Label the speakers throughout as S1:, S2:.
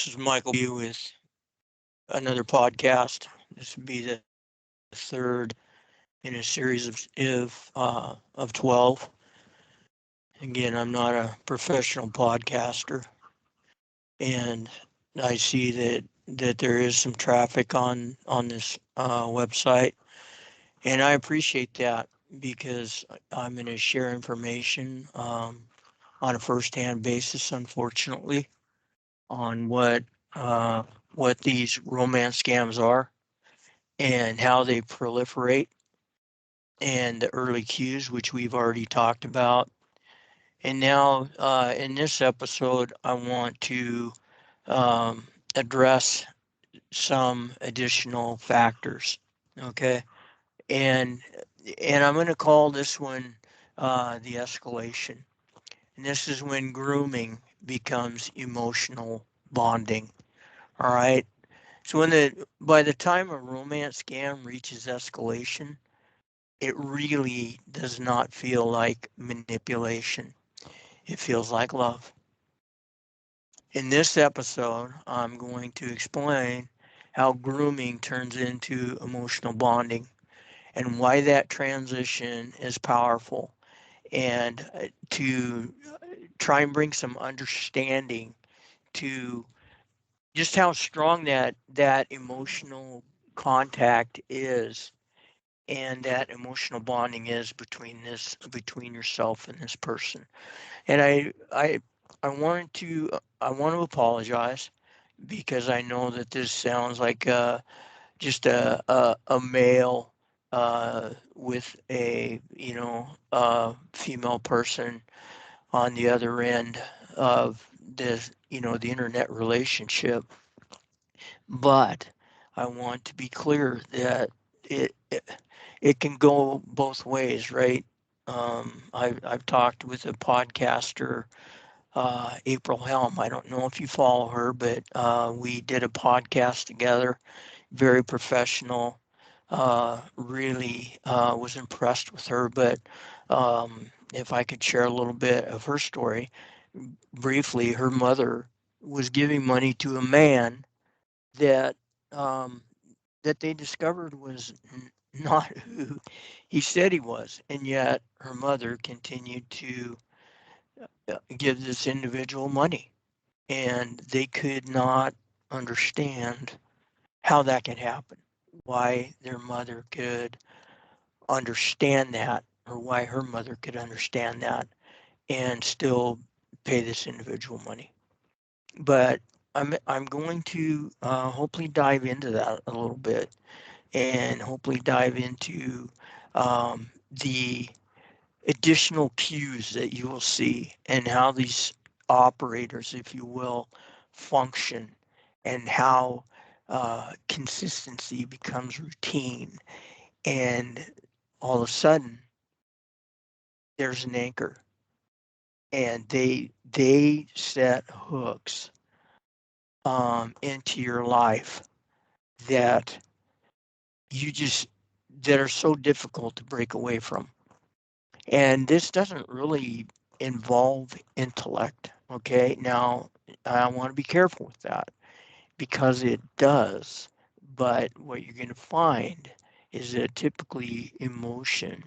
S1: This is Michael B. with another podcast. This would be the third in a series of 12. Again, I'm not a professional podcaster, and I see that there is some traffic on this website, and I appreciate that because I'm going to share information on a first-hand basis, unfortunately, on what these romance scams are and how they proliferate and the early cues, which we've already talked about. And now in this episode, I want to um, address some additional factors. Okay. And I'm going to call this one the escalation. And this is when grooming becomes emotional bonding. All right. So by the time a romance scam reaches escalation, it really does not feel like manipulation. It feels like love. In this episode, I'm going to explain how grooming turns into emotional bonding and why that transition is powerful, and to try and bring some understanding to just how strong that emotional contact is and that emotional bonding is between yourself and this person. And I want to apologize because I know that this sounds like just a male with a female person on the other end of this, the internet relationship. But I want to be clear that it it, it can go both ways, right? I've talked with a podcaster, April Helm. I don't know if you follow her, but we did a podcast together. Very professional. Really was impressed with her. But if I could share a little bit of her story briefly, her mother was giving money to a man that um, that they discovered was not who he said he was, and yet her mother continued to give this individual money, and they could not understand how that could happen, why their mother could understand that, or why her mother could understand that and still pay this individual money. But I'm going to hopefully dive into that a little bit and hopefully dive into the additional cues that you will see and how these operators, if you will, function, and how consistency becomes routine. And all of a sudden, there's an anchor, and they set hooks into your life that you just that are so difficult to break away from. And this doesn't really involve intellect. Okay. Now, I want to be careful with that because it does. But what you're going to find is that typically emotion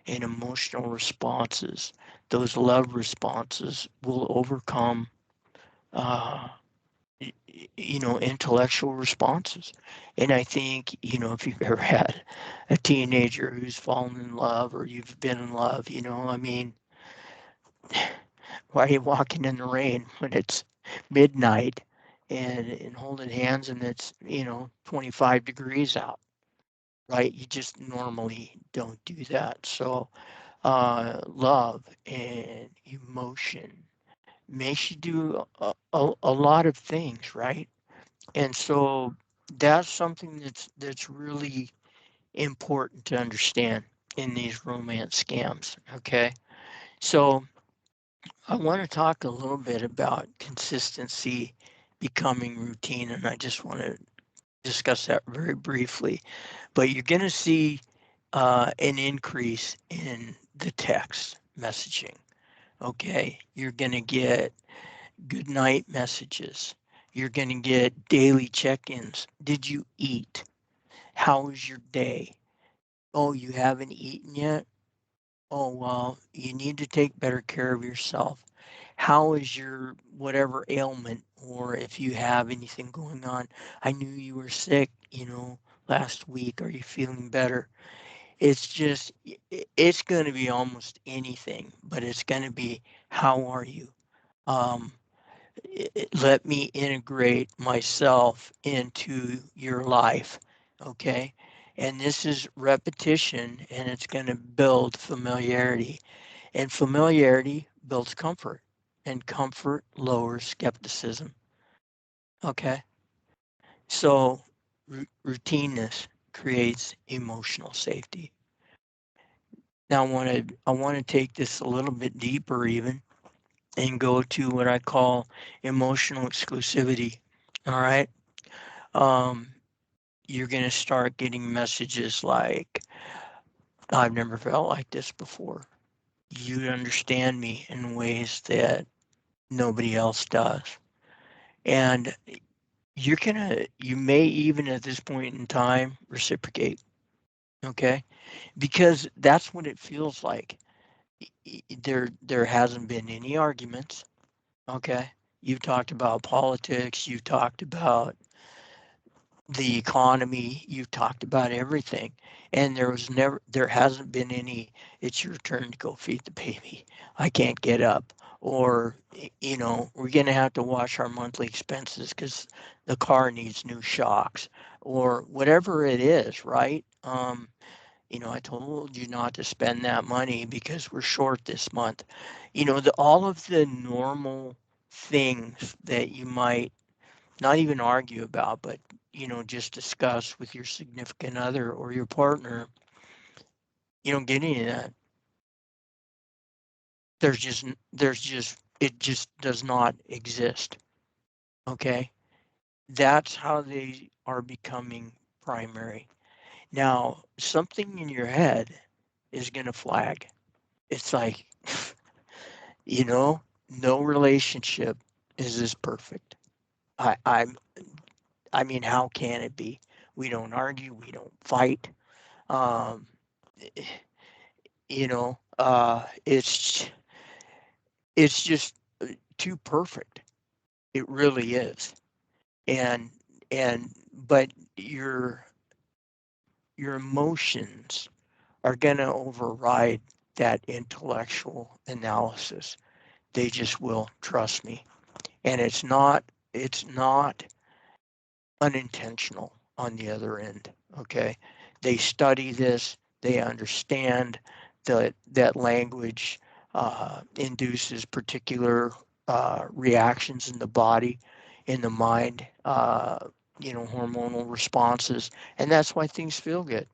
S1: and emotional responses, those love responses, will overcome, uh, intellectual responses. And I think, if you've ever had a teenager who's fallen in love or you've been in love, I mean, why are you walking in the rain when it's midnight and holding hands and it's 25 degrees out, right? You just normally don't do that. So love and emotion makes you do a lot of things, right? And so that's something that's really important to understand in these romance scams. Okay, so I want to talk a little bit about consistency becoming routine, and I just want to discuss that very briefly. But you're going to see an increase in the text messaging. Okay, you're going to get good night messages. You're going to get daily check-ins. Did you eat? How was your day? Oh, you haven't eaten yet? Oh, well, you need to take better care of yourself. How is your whatever ailment, or if you have anything going on? I knew you were sick, last week. Are you feeling better? It's just, it's going to be almost anything, but it's going to be, how are you? Um, Let me integrate myself into your life. Okay. And this is repetition, and it's going to build familiarity. And familiarity builds comfort, and comfort lowers skepticism. Okay. So routineness creates emotional safety. Now I want to take this a little bit deeper even, and go to what I call emotional exclusivity. All right. Um, you're going to start getting messages like, I've never felt like this before. You understand me in ways that nobody else does. And you may even at this point in time reciprocate. Okay. Because that's what it feels like. There hasn't been any arguments. Okay. You've talked about politics. You've talked about the economy. You've talked about everything. And there hasn't been any, it's your turn to go feed the baby. I can't get up. Or, we're going to have to watch our monthly expenses because the car needs new shocks, or whatever it is, right? I told you not to spend that money because we're short this month. All of the normal things that you might not even argue about, but just discuss with your significant other or your partner. You don't get any of that. It just does not exist. Okay. That's how they are becoming primary. Now, something in your head is going to flag. It's like, you know, no relationship is this perfect. I, I'm, I mean, how can it be? We don't argue. We don't fight. Um, it's just too perfect. It really is. And but your emotions are going to override that intellectual analysis. They just will, trust me. And it's not unintentional on the other end. Okay. They study this, they understand that language induces particular reactions in the body, in the mind, hormonal responses. And that's why things feel good.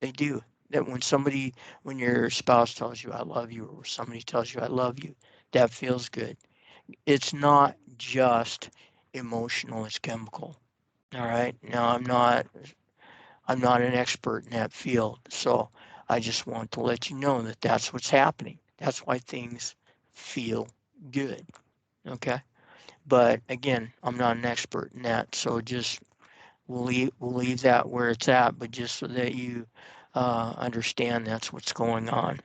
S1: They do. That when your spouse tells you I love you, or somebody tells you I love you, that feels good. It's not just emotional, it's chemical. All right. Now I'm not an expert in that field, so I just want to let you know that that's what's happening. That's why things feel good. Okay. But again, I'm not an expert in that, so just we'll leave that where it's at. But just so that you understand, that's what's going on.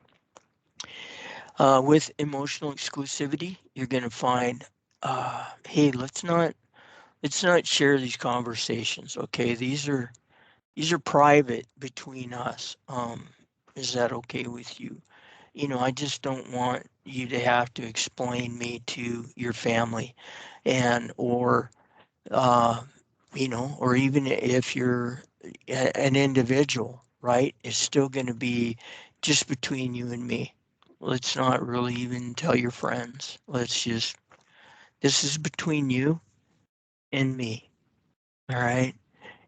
S1: With emotional exclusivity, you're going to find, hey, let's not share these conversations. Okay, these are private between us. Is that okay with you? I just don't want you to have to explain me to your family, and uh, or even if you're an individual, right? It's still going to be just between you and me. Let's not really even tell your friends. This is between you and me. All right.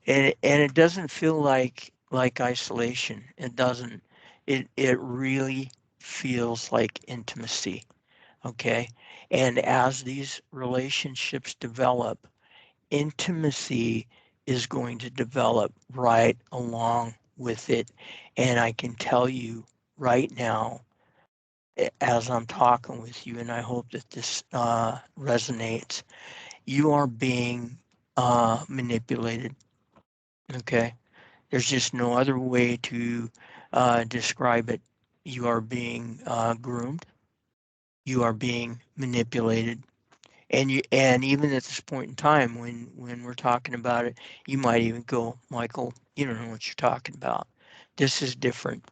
S1: And it doesn't feel like isolation. It doesn't. It really feels like intimacy. Okay. And as these relationships develop, intimacy is going to develop right along with it. And I can tell you right now, as I'm talking with you, and I hope that this resonates, You are being manipulated. Okay. There's just no other way to describe it. You are being groomed. You are being manipulated. And even at this point in time, when we're talking about it, you might even go, Michael, you don't know what you're talking about. This is different.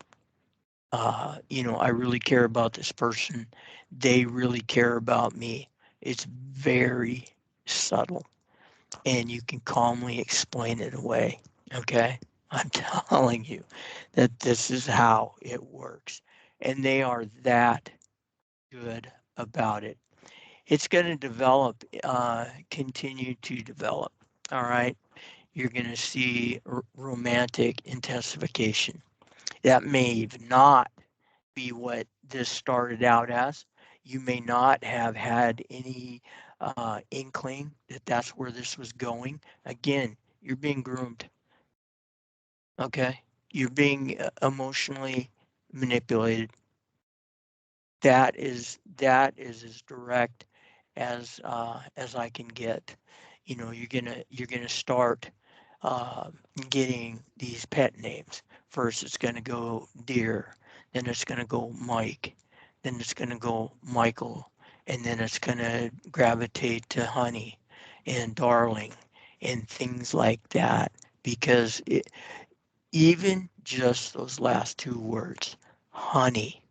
S1: I really care about this person. They really care about me. It's very subtle, and you can calmly explain it away. Okay? I'm telling you that this is how it works. And they are that good about it. It's going to develop, continue to develop. All right? You're going to see romantic intensification. That may even not be what this started out as. You may not have had any inkling that that's where this was going. Again, you're being groomed. Okay, you're being emotionally manipulated. That is as direct as I can get. You're gonna start uh, getting these pet names. First, it's gonna go Dear, then it's gonna go Mike, then it's gonna go Michael, and then it's gonna gravitate to Honey and Darling and things like that because even just those last two words, honey,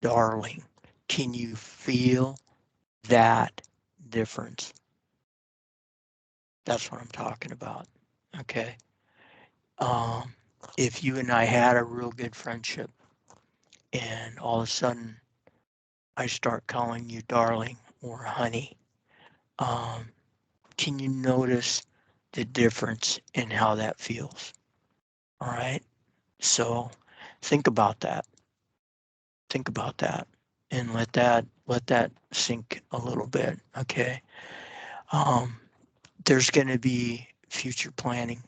S1: darling, can you feel that difference? That's what I'm talking about. Okay. Um, if you and I had a real good friendship and all of a sudden I start calling you darling or honey, um, can you notice the difference in how that feels? All right. So think about that. Think about that and let that sink a little bit. Okay. Um, there's going to be future planning.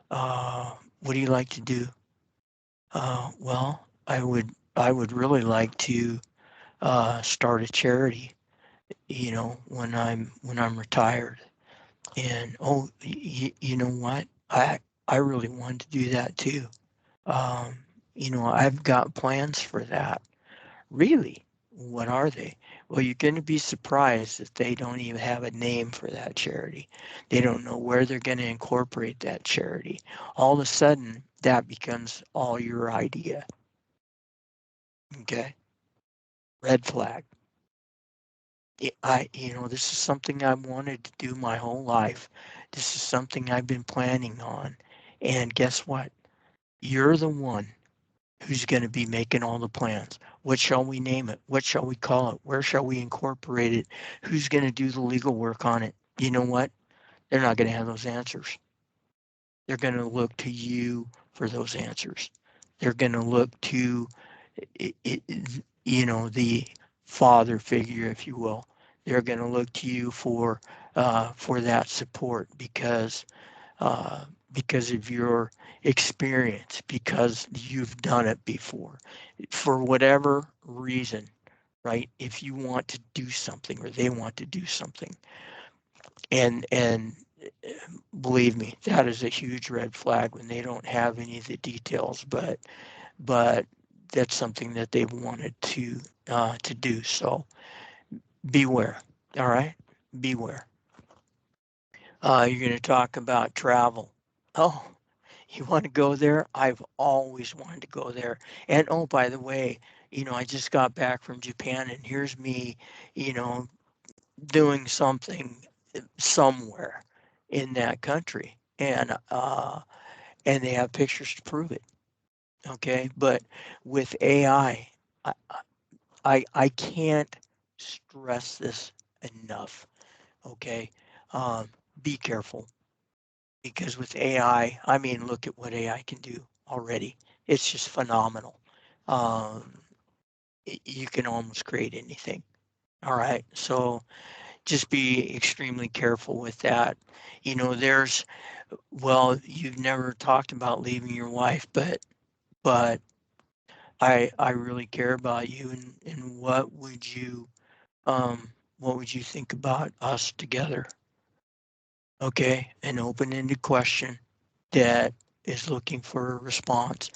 S1: What do you like to do? Well, I would really like to start a charity. When I'm retired. And you know what? I really wanted to do that too. Um, I've got plans for that. Really? What are they? Well, you're going to be surprised that they don't even have a name for that charity. They don't know where they're going to incorporate that charity. All of a sudden, that becomes all your idea. Okay? Red flag. This is something I wanted to do my whole life. This is something I've been planning on. And guess what? You're the one who's going to be making all the plans. What shall we name it? What shall we call it? Where shall we incorporate it? Who's going to do the legal work on it? You know what? They're not going to have those answers. They're going to look to you for those answers. They're going to look to, the father figure, if you will. They're going to look to you for that support uh, because of your experience, because you've done it before, for whatever reason, right? If you want to do something or they want to do something, and believe me, that is a huge red flag when they don't have any of the details, but that's something that they wanted to do. So beware. All right, beware. You're going to talk about travel. Oh, you want to go there? I've always wanted to go there. And oh, by the way, I just got back from Japan, and here's me, you know, doing something somewhere in that country, and they have pictures to prove it. Okay, but with AI, I can't stress this enough. Okay, um, be careful because with AI, I mean, look at what AI can do already. It's just phenomenal. Um, you can almost create anything. All right. So just be extremely careful with that. You've never talked about leaving your wife, but I really care about you and what would you think about us together? Okay, an open-ended question that is looking for a response.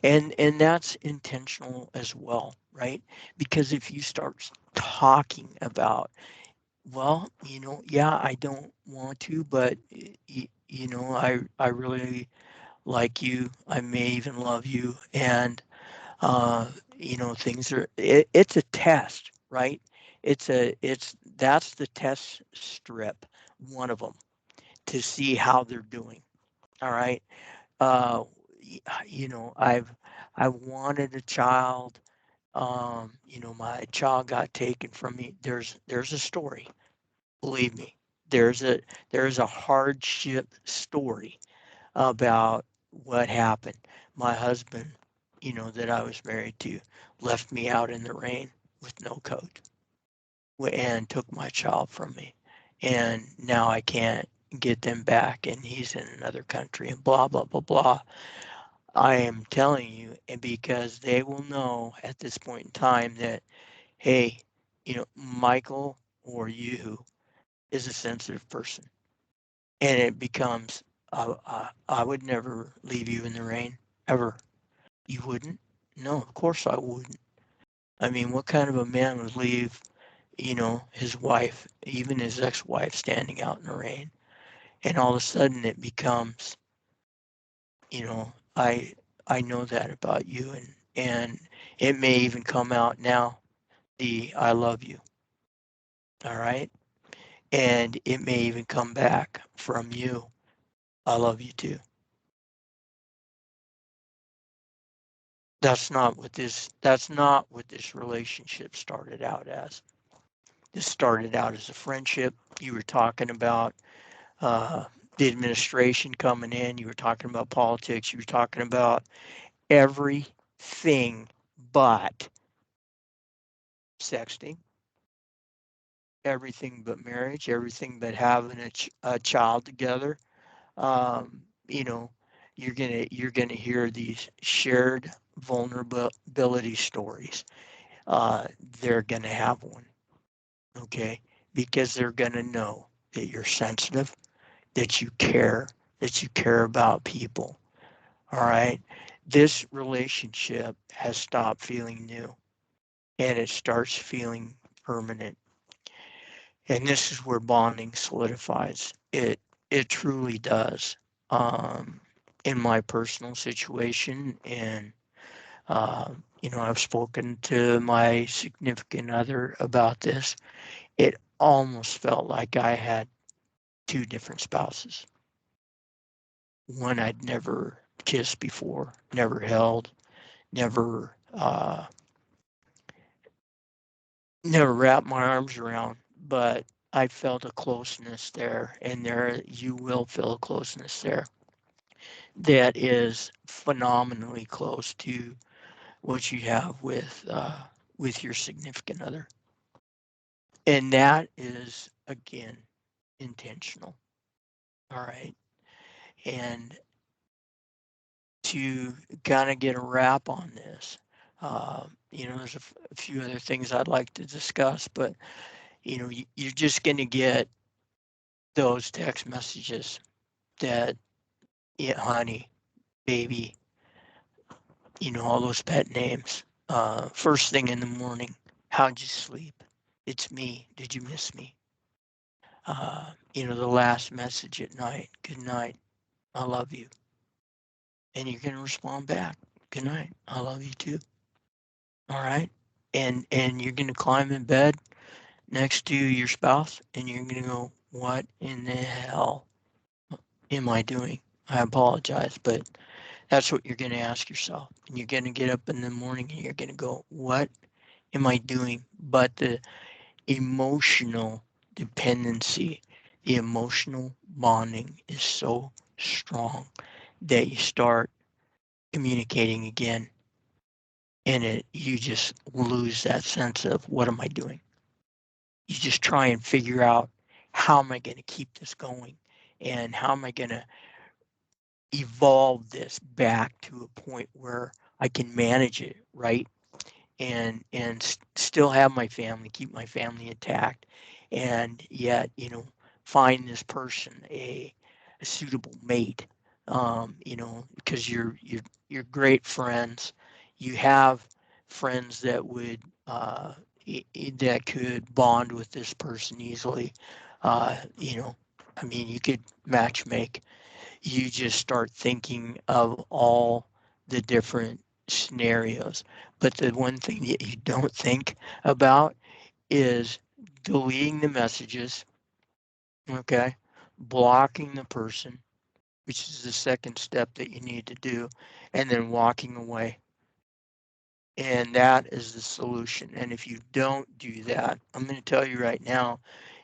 S1: And that's intentional as well, right? Because if you start talking about, well, yeah, I don't want to, but I really like you. I may even love you. And things it's a test, right? That's the test strip, one of them, to see how they're doing. All right. Uh, I wanted a child. My child got taken from me. There's a story. Believe me, there's a there's a hardship story about what happened. My husband, that I was married to, left me out in the rain with no coat and took my child from me. And now I can't get them back, and he's in another country, and blah, blah, blah, blah. I am telling you, and because they will know at this point in time that, hey, Michael or you is a sensitive person. And it becomes, I would never leave you in the rain, ever. You wouldn't? No, of course I wouldn't. I mean, what kind of a man would leave, his wife, even his ex-wife, standing out in the rain? And all of a sudden it becomes, I know that about you, and it may even come out now, the I love you. All right? And it may even come back from you. I love you too. That's not what this relationship started out as. This started out as a friendship. You were talking about uh, the administration coming in. You were talking about politics. You were talking about everything but sexting, everything but marriage, everything but having a child together. Um, you know, you're gonna hear these shared vulnerability stories. They're gonna have one, okay, because they're gonna know that you're sensitive, that you care about people. All right. This relationship has stopped feeling new and it starts feeling permanent. And this is where bonding solidifies. It truly does. Um, in my personal situation, and I've spoken to my significant other about this. It almost felt like I had two different spouses. One I'd never kissed before, never held, never wrapped my arms around, but I felt a closeness there, and there you will feel a closeness there that is phenomenally close to what you have with your significant other, and that is again intentional. All right, and to kind of get a wrap on this, there's a few other things I'd like to discuss, but you're just going to get those text messages that, yeah, honey, baby, all those pet names. First thing in the morning, how'd you sleep? It's me. Did you miss me? The last message at night, good night. I love you. And you're going to respond back, good night. I love you too. All right. And you're going to climb in bed next to your spouse and you're going to go, what in the hell am I doing? I apologize, but that's what you're going to ask yourself. And you're going to get up in the morning and you're going to go, what am I doing? But the emotional dependency, the emotional bonding is so strong that you start communicating again, and you just lose that sense of what am I doing? You just try and figure out, how am I going to keep this going? And how am I going to evolve this back to a point where I can manage it, right? And still have my family, keep my family intact, and yet, find this person a suitable mate. Because you're great friends. You have friends that would that could bond with this person easily. I mean, you could match make. You just start thinking of all the different scenarios. But the one thing that you don't think about is deleting the messages, okay, blocking the person, which is the second step that you need to do, and then walking away. And that is the solution. And if you don't do that, I'm going to tell you right now,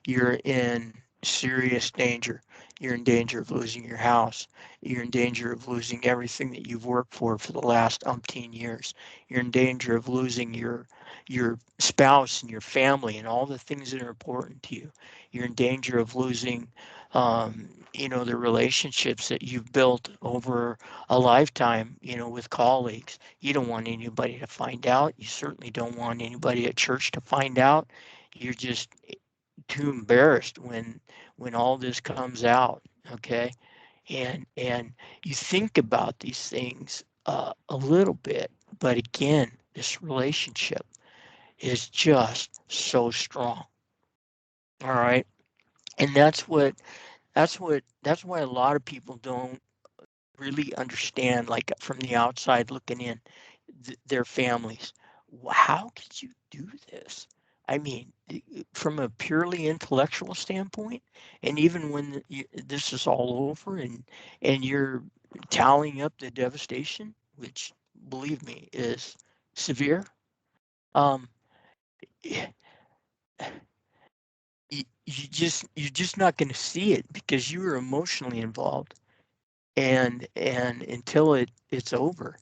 S1: you're in serious danger. You're in danger of losing your house. You're in danger of losing everything that you've worked for the last umpteen years. You're in danger of losing your spouse and your family and all the things that are important to you. You're in danger of losing, the relationships that you've built over a lifetime, with colleagues. You don't want anybody to find out. You certainly don't want anybody at church to find out. You're just too embarrassed when all this comes out, okay? And you think about these things a little bit, but again, this relationship is just so strong. All right. And that's why a lot of people don't really understand, like from the outside looking in, their families. How could you do this? I mean, from a purely intellectual standpoint, and even when this is all over and you're tallying up the devastation, which believe me is severe, um, you, you're just not going to see it because you were emotionally involved, and until it's over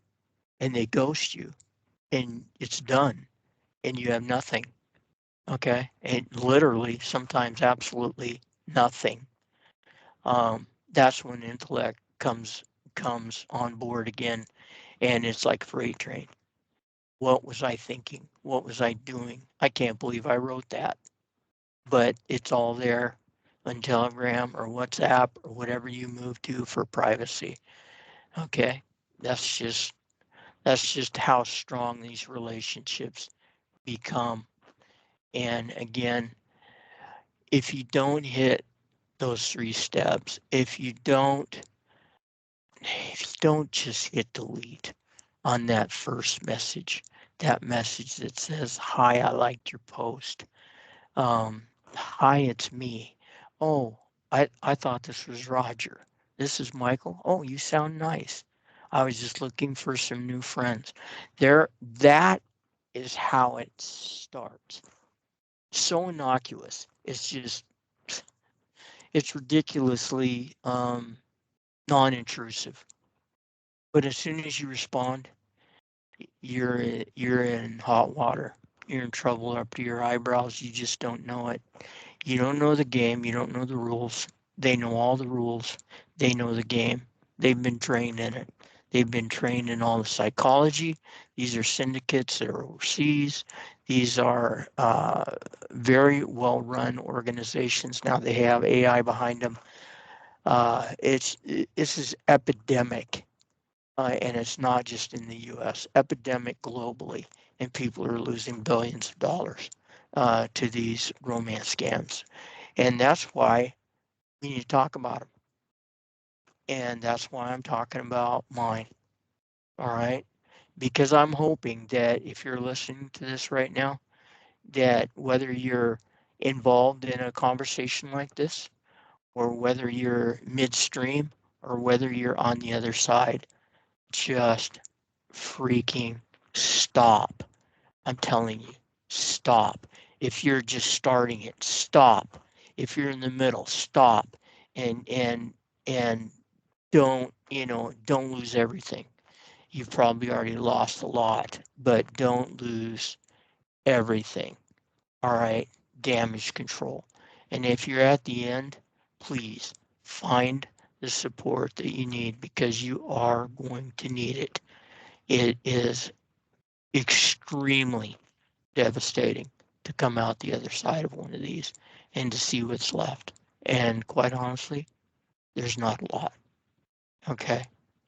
S1: and they ghost you and it's done and you have nothing, okay, and literally sometimes absolutely nothing, that's when intellect comes on board again, and it's like a freight train. What was I thinking? What was I doing? I can't believe I wrote that. But it's all there on Telegram or WhatsApp or whatever you move to for privacy. Okay. That's just how strong these relationships become. And again, if you don't hit those 3 steps, if you don't just hit delete on that first message, that message that says, "Hi, I liked your post." Hi, it's me. Oh, I thought this was Roger. This is Michael. Oh, you sound nice. I was just looking for some new friends. That is how it starts. So innocuous. It's ridiculously non-intrusive. But as soon as you respond, you're in hot water. You're in trouble up to your eyebrows. You just don't know it. You don't know the game. You don't know the rules. They know all the rules. They know the game. They've been trained in it. They've been trained in all the psychology. These are syndicates that are overseas. These are very well-run organizations. Now they have AI behind them. This is epidemic, and it's not just in the U.S. Epidemic globally, and people are losing billions of dollars to these romance scams. And that's why we need to talk about them. And that's why I'm talking about mine. All right. Because I'm hoping that if you're listening to this right now, that whether you're involved in a conversation like this, or whether you're midstream, or whether you're on the other side, just freaking stop. I'm telling you, stop. If you're just starting it, stop. If you're in the middle, stop. And don't lose everything. You've probably already lost a lot, but don't lose everything. All right, damage control. And if you're at the end, please find the support that you need, because you are going to need it. It is extremely devastating to come out the other side of one of these and to see what's left. And quite honestly, there's not a lot. Okay.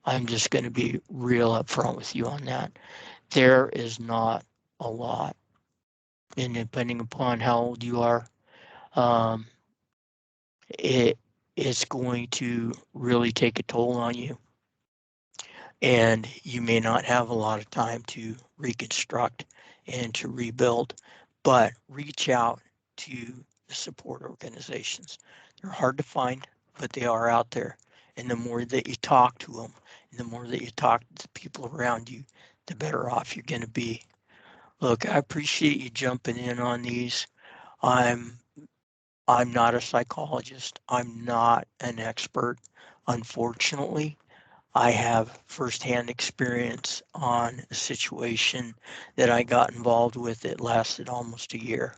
S1: I'm just going to be real upfront with you on that. There is not a lot. And depending upon how old you are, um, it is going to really take a toll on you. And you may not have a lot of time to reconstruct and to rebuild, but reach out to the support organizations. They're hard to find, but they are out there. And the more that you talk to them, and the more that you talk to the people around you, the better off you're going to be. Look, I appreciate you jumping in on these. I'm I'm not a psychologist. I'm not an expert, unfortunately. I have firsthand experience on a situation that I got involved with that lasted almost a year.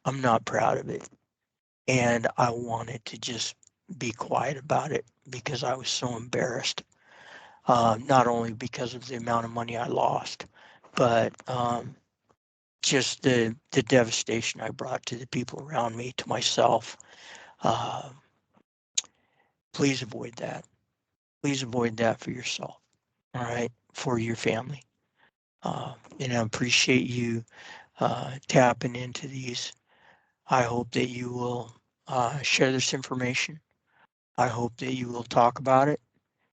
S1: I'm not proud of it. And I wanted to just be quiet about it because I was so embarrassed. Not only because of the amount of money I lost, but just the devastation I brought to the people around me, to myself. Uh, please avoid that. Please avoid that for yourself. All right, for your family. And I appreciate you tapping into these. I hope that you will share this information. I hope that you will talk about it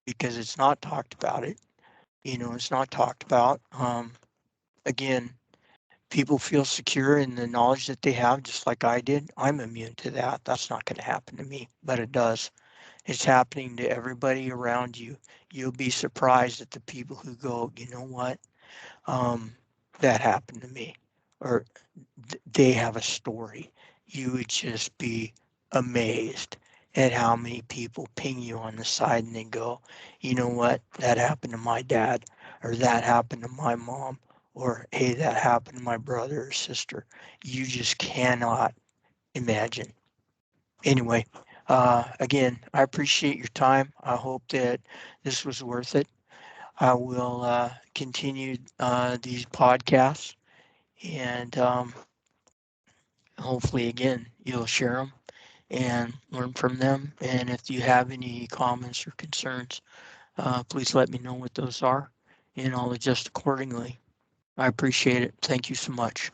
S1: because it's not talked about it. It's not talked about. Again, people feel secure in the knowledge that they have, just like I did. I'm immune to that. That's not going to happen to me, but it does. It's happening to everybody around you. You'll be surprised at the people who go, you know what? um, that happened to me, or they have a story. You would just be amazed at how many people ping you on the side and they go, you know what, that happened to my dad, or that happened to my mom, or hey, that happened to my brother or sister. You just cannot imagine. Anyway, again, I appreciate your time. I hope that this was worth it. I will continue these podcasts and hopefully, again, you'll share them and learn from them. And if you have any comments or concerns, please let me know what those are and I'll adjust accordingly. I appreciate it. Thank you so much.